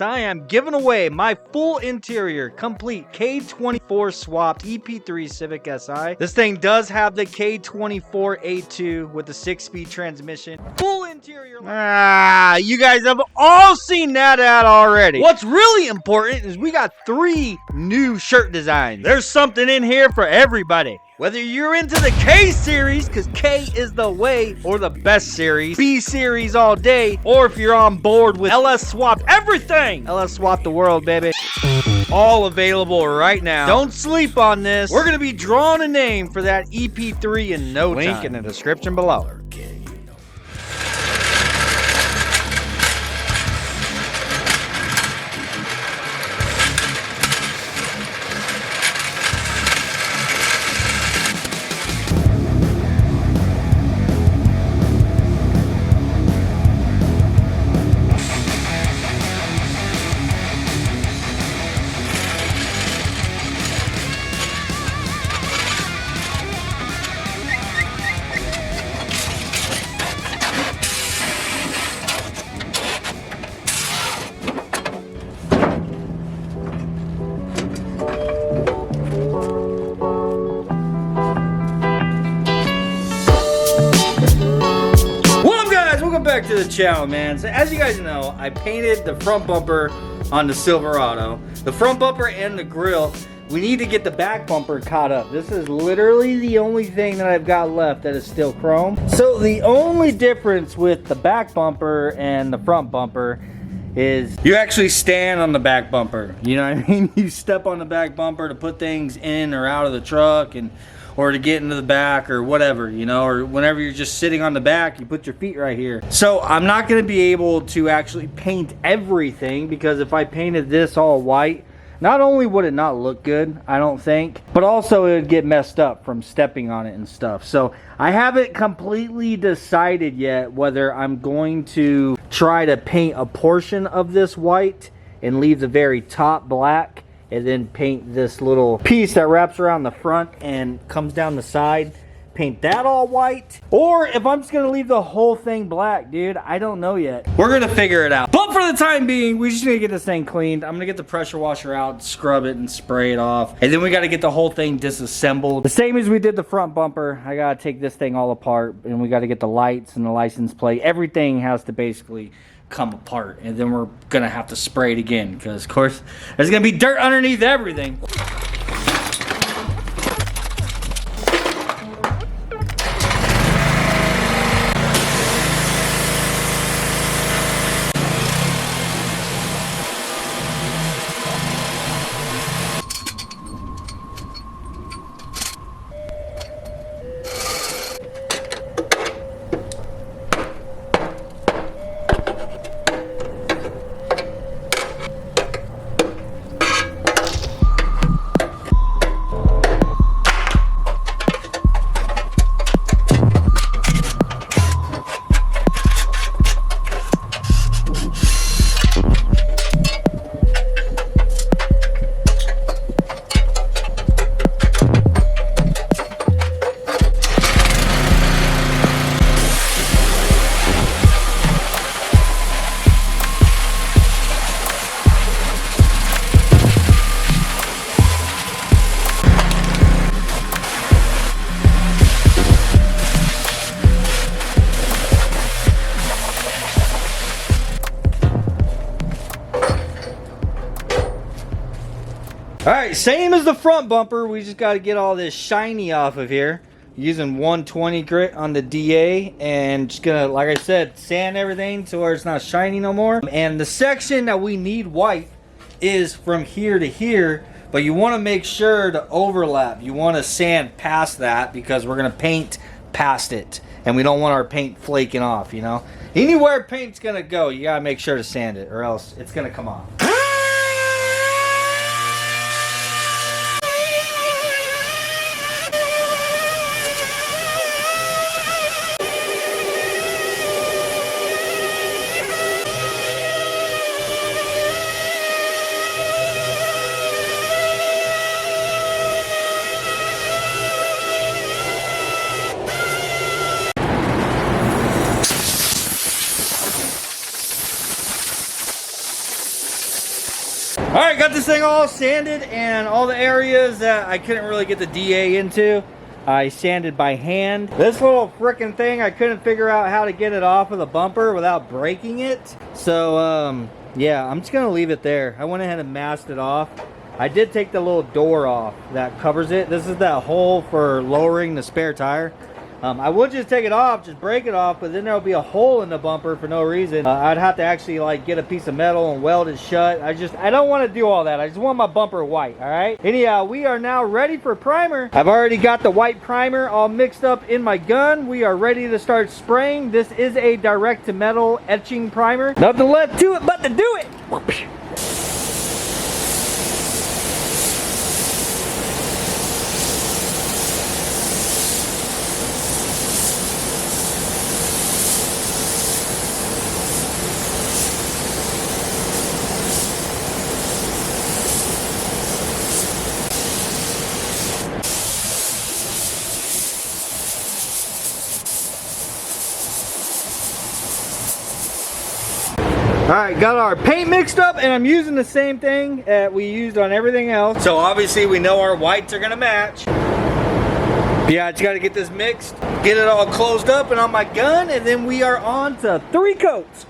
I am giving away my full interior, complete K24 Swapped EP3 Civic Si. This thing does have the K24 A2 with the 6-speed transmission. Full interior. You guys have all seen that ad already. What's really important is we got 3 new shirt designs. There's something in here for everybody. Whether you're into the K series, because K is the way, or the best series, B series all day, or if you're on board with LS Swap everything, LS Swap the world, baby. All available right now. Don't sleep on this. We're going to be drawing a name for that EP3 in no time. Link in the description below. Back to the channel, man. So as you guys know, I painted the front bumper on the Silverado, the front bumper and the grill. We need to get the back bumper caught up. This is literally the only thing that I've got left that is still chrome. So the only difference with the back bumper and the front bumper is you actually stand on the back bumper. You know what I mean? You step on the back bumper to put things in or out of the truck, and or to get into the back or whatever, you know, or whenever you're just sitting on the back, you put your feet right here. So I'm not going to be able to actually paint everything, because if I painted this all white, not only would it not look good, I don't think, but also it would get messed up from stepping on it and stuff. So I haven't completely decided yet whether I'm going to try to paint a portion of this white and leave the very top black, and then paint this little piece that wraps around the front and comes down the side, paint that all white, or if I'm just gonna leave the whole thing black, dude. I don't know yet. We're gonna figure it out. But for the time being, we just need to get this thing cleaned. I'm gonna get the pressure washer out, scrub it, and spray it off. And then we gotta get the whole thing disassembled. The same as we did the front bumper. I gotta take this thing all apart, and we gotta get the lights and the license plate. Everything has to basically come apart, and then we're gonna have to spray it again, because of course there's gonna be dirt underneath everything. Alright, same as the front bumper, we just got to get all this shiny off of here. Using 120 grit on the DA, and just gonna, like I said, sand everything to where it's not shiny no more. And the section that we need white is from here to here, but you want to make sure to overlap. You want to sand past that, because we're gonna paint past it, and we don't want our paint flaking off, you know. Anywhere paint's gonna go, you gotta make sure to sand it, or else it's gonna come off. All right, got this thing all sanded, and all the areas that I couldn't really get the DA into, I sanded by hand. This little frickin' thing, I couldn't figure out how to get it off of the bumper without breaking it. So, yeah, I'm just gonna leave it there. I went ahead and masked it off. I did take the little door off that covers it. This is that hole for lowering the spare tire. I would just take it off, just break it off, but then there'll be a hole in the bumper for no reason. I'd have to actually like get a piece of metal and weld it shut. I don't want to do all that. I just want my bumper white, all right? Anyhow, we are now ready for primer. I've already got the white primer all mixed up in my gun. We are ready to start spraying. This is a direct to metal etching primer. Nothing left to it but to do it. All right, got our paint mixed up, and I'm using the same thing that we used on everything else. So obviously we know our whites are gonna match. Yeah, I just gotta get this mixed, get it all closed up and on my gun, and then we are on to 3 coats.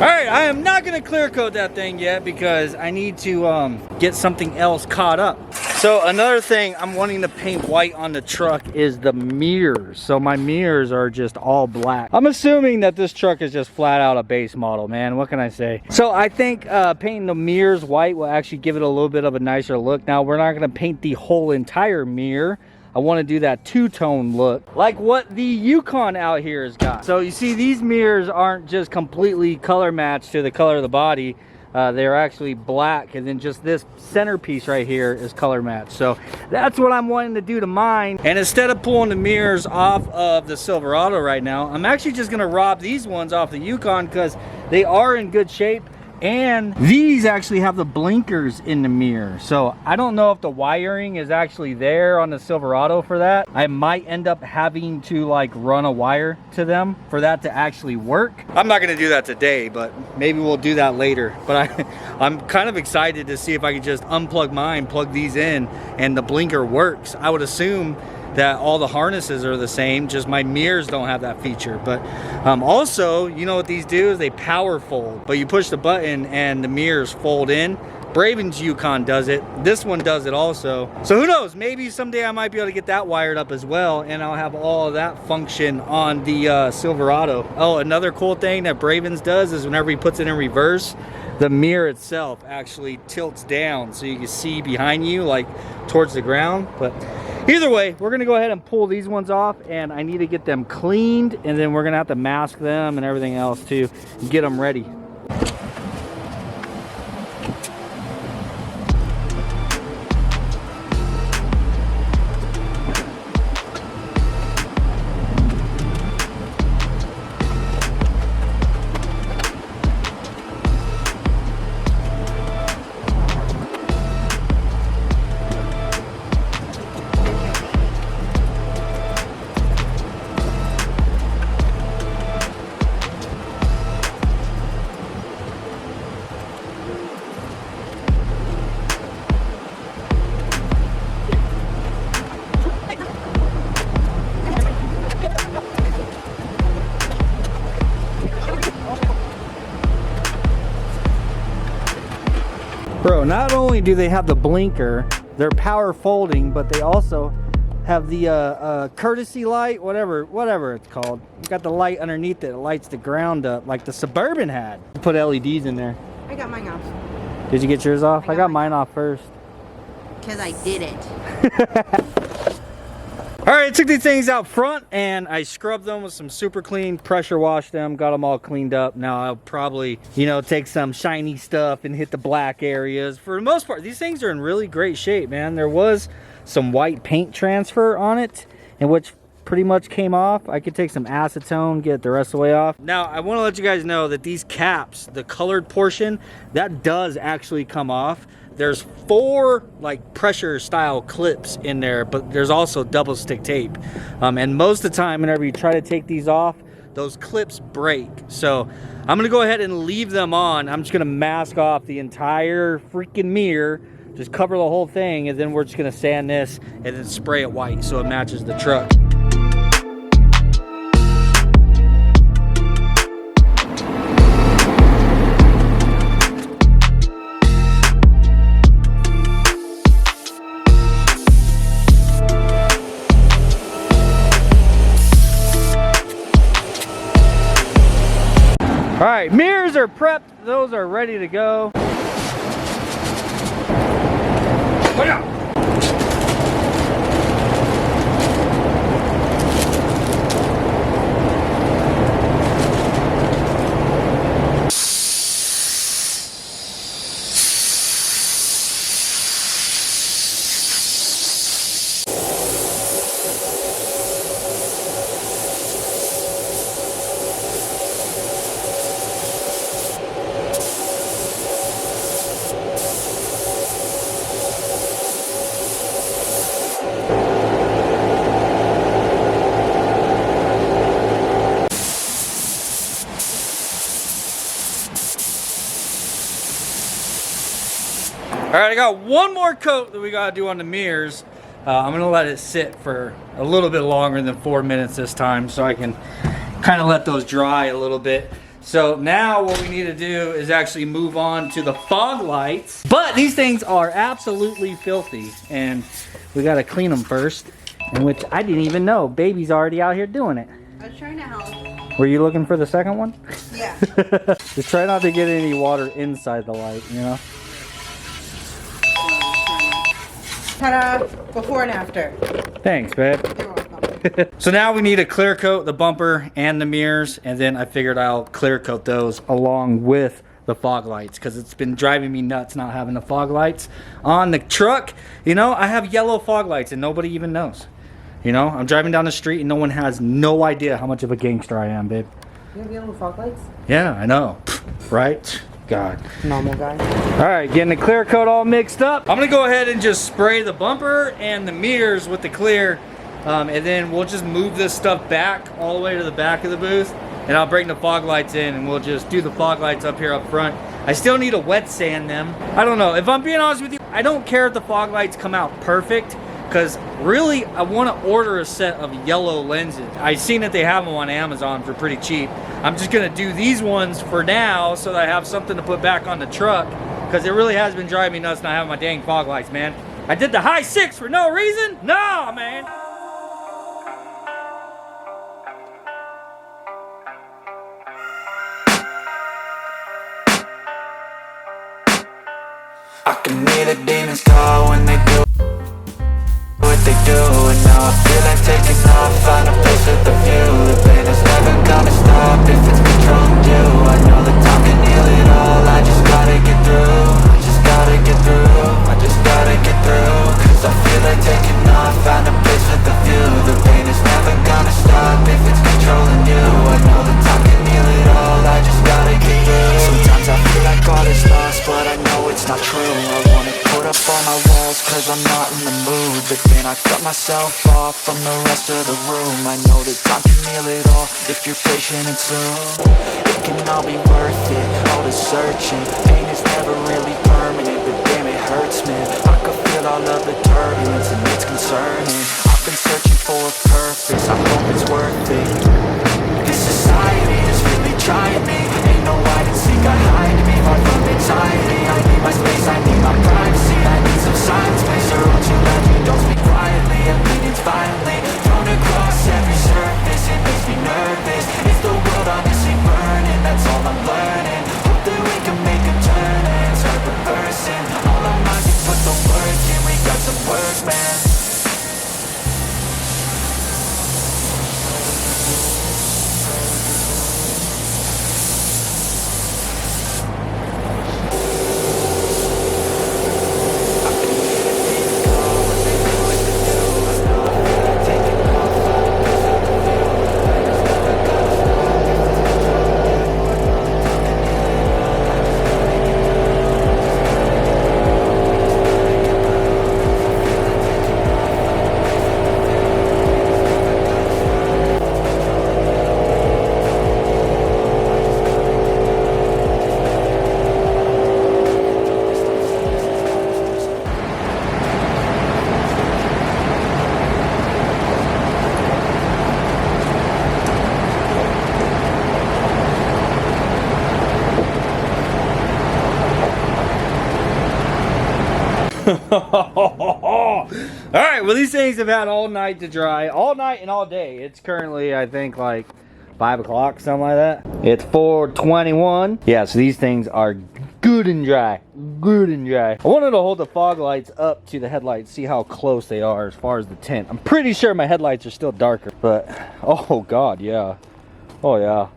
I am not gonna clear coat that thing yet because I need to get something else caught up. So another thing I'm wanting to paint white on the truck is the mirrors. So my mirrors are just all black. I'm assuming that this truck is just flat out a base model, man. What can I say? So I think painting the mirrors white will actually give it a little bit of a nicer look. Now we're not gonna paint the whole entire mirror. I want to do that two-tone look like what the Yukon out here has got. So you see these mirrors aren't just completely color matched to the color of the body. They're actually black, and then just this centerpiece right here is color matched. So that's what I'm wanting to do to mine. And instead of pulling the mirrors off of the Silverado right now, I'm actually just gonna rob these ones off the Yukon because they are in good shape. And these actually have the blinkers in the mirror. So I don't know if the wiring is actually there on the Silverado for that. I might end up having to like run a wire to them for that to actually work. I'm not gonna do that today, but maybe we'll do that later. But I'm kind of excited to see if I can just unplug mine, plug these in, and the blinker works. I would assume that all the harnesses are the same, just my mirrors don't have that feature. But also, you know what these do is they power fold, but you push the button and the mirrors fold in. Braven's Yukon does it. This one does it also. So who knows, maybe someday I might be able to get that wired up as well, and I'll have all of that function on the Silverado. Oh, another cool thing that Braven's does is whenever he puts it in reverse, the mirror itself actually tilts down so you can see behind you, like towards the ground. But either way, we're gonna go ahead and pull these ones off, and I need to get them cleaned, and then we're gonna have to mask them and everything else to get them ready. Bro, not only do they have the blinker, they're power folding, but they also have the courtesy light, whatever it's called. You got the light underneath it. It lights the ground up like the Suburban had. Put LEDs in there. I got mine off. Did you get yours off? I got mine off first. Because I did it. All right, I took these things out front and I scrubbed them with some super clean, pressure washed them, got them all cleaned up. Now I'll probably, you know, take some shiny stuff and hit the black areas. For the most part, these things are in really great shape, man. There was some white paint transfer on it, and which pretty much came off. I could take some acetone, get the rest of the way off. Now, I want to let you guys know that these caps, the colored portion, that does actually come off. There's 4 like pressure style clips in there, but there's also double stick tape. And most of the time, whenever you try to take these off, those clips break. So I'm gonna go ahead and leave them on. I'm just gonna mask off the entire freaking mirror, just cover the whole thing, and then we're just gonna sand this and then spray it white so it matches the truck. All right, mirrors are prepped. Those are ready to go. Look out! All right, I got one more coat that we gotta do on the mirrors. I'm gonna let it sit for a little bit longer than 4 minutes this time so I can kind of let those dry a little bit. So now what we need to do is actually move on to the fog lights. But these things are absolutely filthy and we gotta clean them first, in which I didn't even know. Baby's already out here doing it. I was trying to help. Were you looking for the second one? Yeah. Just try not to get any water inside the light, you know? Ta-da! Before and after. Thanks, babe. You're welcome. So now we need to clear coat the bumper and the mirrors, and then I figured I'll clear coat those along with the fog lights because it's been driving me nuts not having the fog lights on the truck. You know, I have yellow fog lights and nobody even knows. You know, I'm driving down the street and no one has no idea how much of a gangster I am, babe. You have yellow fog lights? Yeah, I know. Right? God. Normal guy. All right, getting the clear coat all mixed up. I'm gonna go ahead and just spray the bumper and the mirrors with the clear, and then we'll just move this stuff back all the way to the back of the booth, and I'll bring the fog lights in and we'll just do the fog lights up here up front. I still need to wet sand them. I don't know, if I'm being honest with you, I don't care if the fog lights come out perfect, because really I want to order a set of yellow lenses. I've seen that they have them on Amazon for pretty cheap. I'm just gonna do these ones for now so that I have something to put back on the truck, because it really has been driving me nuts not having my dang fog lights, man. I did the high 6 for no reason? No, man. I can hear the demons call when they do what they do, and now I feel like taking off, find a place with a view. The pain is never gonna stop if it's controlling you. I know that time can heal it all, I just gotta get through. I just gotta get through, I just gotta get through. Cause I feel like taking off, find a place with a view. The pain is never gonna stop if it's controlling you. I know that time can heal it all, I just gotta get through. Sometimes I feel like all is lost, but I know it's not true. I wanna put up all my walls cause I'm not in the mood, but then I cut myself off from the rest of the room. I know that time can heal it all if you're patient and soon. It can all be worth it, all the searching. Pain is never really permanent, but damn it hurts, man. I can feel all of the turbulence and it's concerning. I've been searching for a purpose, I hope it's worth it. This society is really trying me. Ain't no hide and seek, I hide me. Far from anxiety, I need my space, I need All right, well, these things have had all night to dry, all night and all day. It's currently, I think, like 5 o'clock, something like that. It's 4:21. Yeah, so these things are good and dry, good and dry. I wanted to hold the fog lights up to the headlights, see how close they are as far as the tint. I'm pretty sure my headlights are still darker, but oh god, yeah, oh yeah.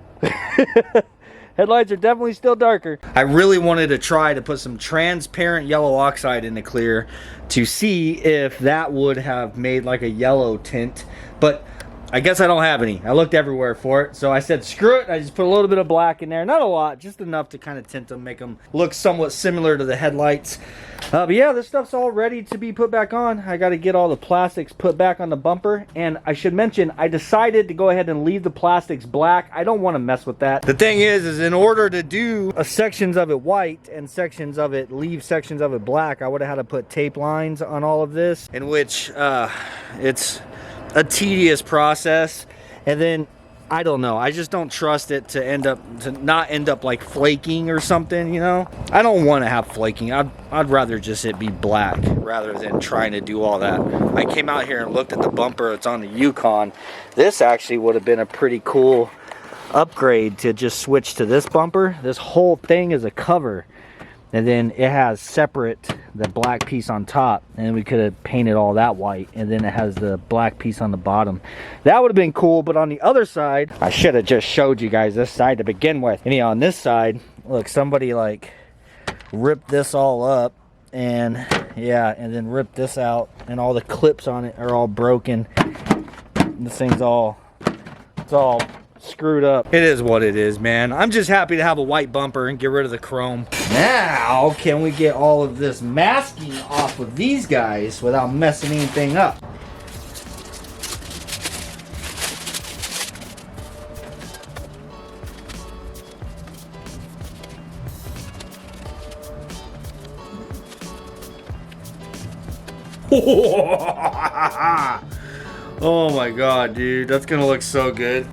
Headlights are definitely still darker. I really wanted to try to put some transparent yellow oxide in the clear to see if that would have made like a yellow tint, but I guess I don't have any. I looked everywhere for it, so I said screw it. I just put a little bit of black in there, not a lot, just enough to kind of tint them, make them look somewhat similar to the headlights. But yeah, this stuff's all ready to be put back on. I got to get all the plastics put back on the bumper, and I should mention I decided to go ahead and leave the plastics black. I don't want to mess with that. The thing is in order to do sections of it white and sections of it, leave sections of it black, I would have had to put tape lines on all of this, in which it's a tedious process. And then I don't know, I just don't trust it to not end up like flaking or something, you know. I don't want to have flaking. I'd rather just it be black rather than trying to do all that. I came out here and looked at the bumper. It's on the Yukon. This actually would have been a pretty cool upgrade to just switch to this bumper. This whole thing is a cover, and then it has separate the black piece on top, and we could have painted all that white, and then it has the black piece on the bottom. That would have been cool. But on the other side, I should have just showed you guys this side to begin with. Anyhow, on this side, look, somebody like ripped this all up, and yeah, and then ripped this out, and all the clips on it are all broken. This thing's all, it's all screwed up. It is what it is, man. I'm just happy to have a white bumper and get rid of the chrome. Now, can we get all of this masking off of these guys without messing anything up? Oh my god, dude, that's gonna look so good.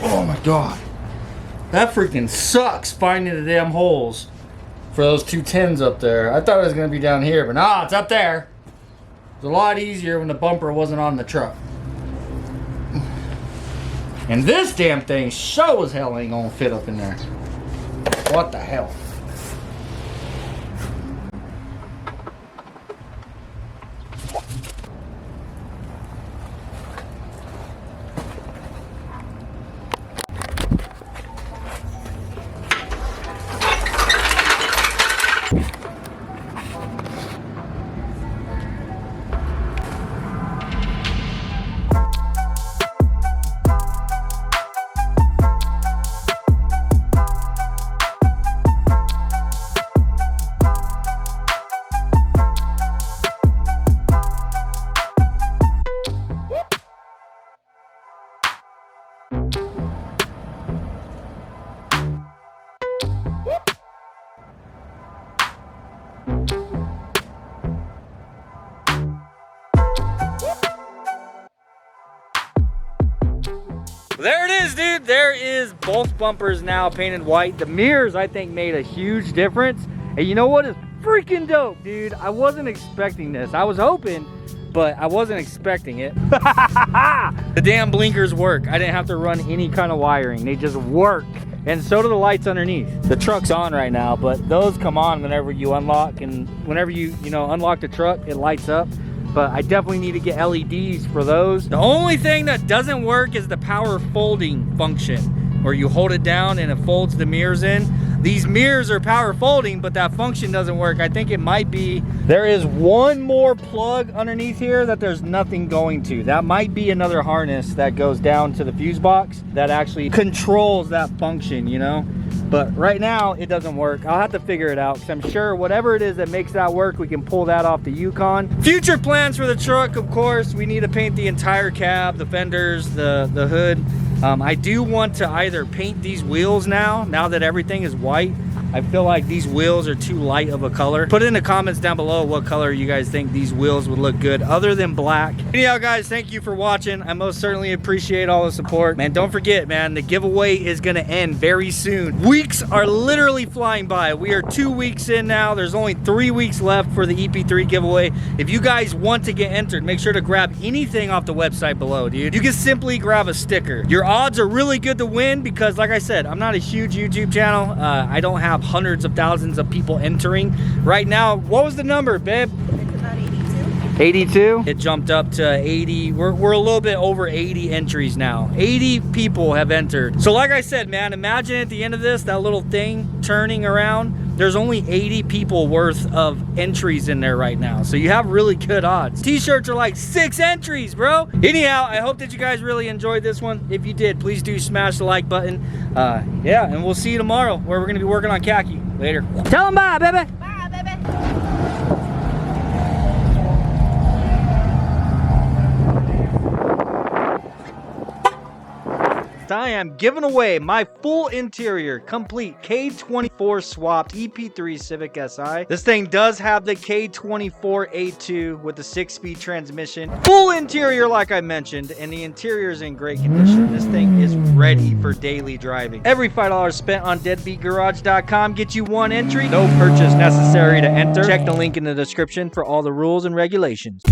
Oh my god. That freaking sucks finding the damn holes for those two tins up there. I thought it was going to be down here, but nah, it's up there. It's a lot easier when the bumper wasn't on the truck. And this damn thing sure as hell ain't going to fit up in there. What the hell? There it is, dude. There is both bumpers now painted white. The mirrors, I think, made a huge difference. And you know what is freaking dope, dude? I wasn't expecting this. I was hoping, but I wasn't expecting it. The damn blinkers work. I didn't have to run any kind of wiring. They just work. And so do the lights underneath. The truck's on right now, but those come on whenever you unlock, and whenever you unlock the truck, it lights up. But I definitely need to get LEDs for those. The only thing that doesn't work is the power folding function, where you hold it down and it folds the mirrors in. These mirrors are power folding, but that function doesn't work. I think it might be, there is one more plug underneath here that there's nothing going to. That might be another harness that goes down to the fuse box that actually controls that function, you know? But right now it doesn't work. I'll have to figure it out, because I'm sure whatever it is that makes that work, we can pull that off the Yukon. Future plans for the truck, of course, we need to paint the entire cab, the fenders, the hood. I do want to either paint these wheels now that everything is white. I feel like these wheels are too light of a color. Put in the comments down below what color you guys think these wheels would look good other than black. Anyhow, guys, thank you for watching. I most certainly appreciate all the support. Man, don't forget, man, the giveaway is gonna end very soon. Weeks are literally flying by. We are 2 weeks in now. There's only 3 weeks left for the EP3 giveaway. If you guys want to get entered, make sure to grab anything off the website below, dude. You can simply grab a sticker. Your odds are really good to win because, like I said, I'm not a huge YouTube channel. I don't have hundreds of thousands of people entering right now. What was the number, babe? It's about 82. 82. It jumped up to 80. We're a little bit over 80 entries now. 80 people have entered. So like I said, man, imagine at the end of this, that little thing turning around. There's only 80 people worth of entries in there right now. So you have really good odds. T-shirts are like 6 entries, bro. Anyhow, I hope that you guys really enjoyed this one. If you did, please do smash the like button. Yeah, and we'll see you tomorrow where we're gonna be working on khaki. Later. Tell them bye, baby. Bye, baby. I am giving away my full interior complete K24 Swapped EP3 Civic Si. This thing does have the K24 A2 with the 6-speed transmission. Full interior like I mentioned, and the interior is in great condition. This thing is ready for daily driving. Every $5 spent on DEADBEATGARAGE.com gets you 1 entry. No purchase necessary to enter. Check the link in the description for all the rules and regulations.